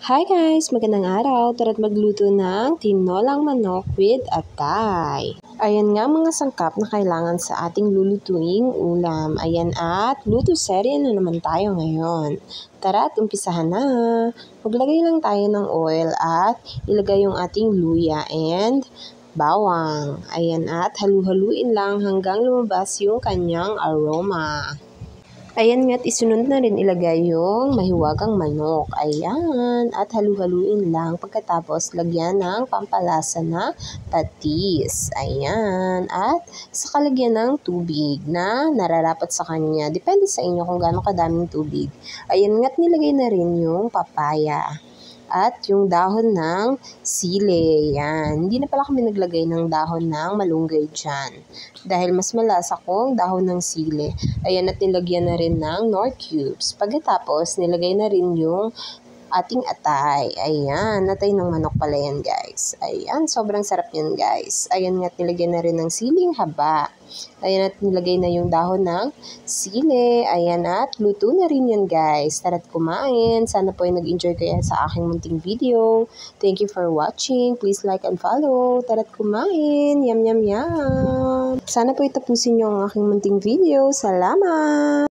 Hi guys! Magandang araw! Tara't magluto ng tinolang manok with atay. Ayan nga mga sangkap na kailangan sa ating lulutuing ulam. Ayan at luto serye na naman tayo ngayon. Tara't umpisahan na! Maglagay lang tayo ng oil at ilagay yung ating luya and bawang. Ayan at halu-haluin lang hanggang lumabas yung kanyang aroma. Ayan nga't isunod na rin ilagay yung mahiwagang manok. Ayan. At halu-haluin lang. Pagkatapos lagyan ng pampalasa na patis. Ayan. At saka lagyan ng tubig na nararapat sa kanya. Depende sa inyo kung gaano kadaming tubig. Ayan nga't nilagay na rin yung papaya. At yung dahon ng sili, yan. Hindi na pala kami naglagay ng dahon ng malunggay dyan. Dahil mas malasa kong dahon ng sili. Ayan, at nilagyan na rin ng Knorr cubes. Pagkatapos, nilagay na rin yung ating atay. Ayan, atay ng manok pala yan guys. Ayan, sobrang sarap yan guys. Ayan nga, nilagyan na rin ng siling haba. Ayan at nilagay na yung dahon ng sili. Ayan at luto na rin yan guys. Tara't kumain. Sana po ay nag-enjoy kayo sa aking munting video. Thank you for watching. Please like and follow. Tara't kumain. Yum yum yum. Sana po itapusin nyo ang aking munting video. Salamat!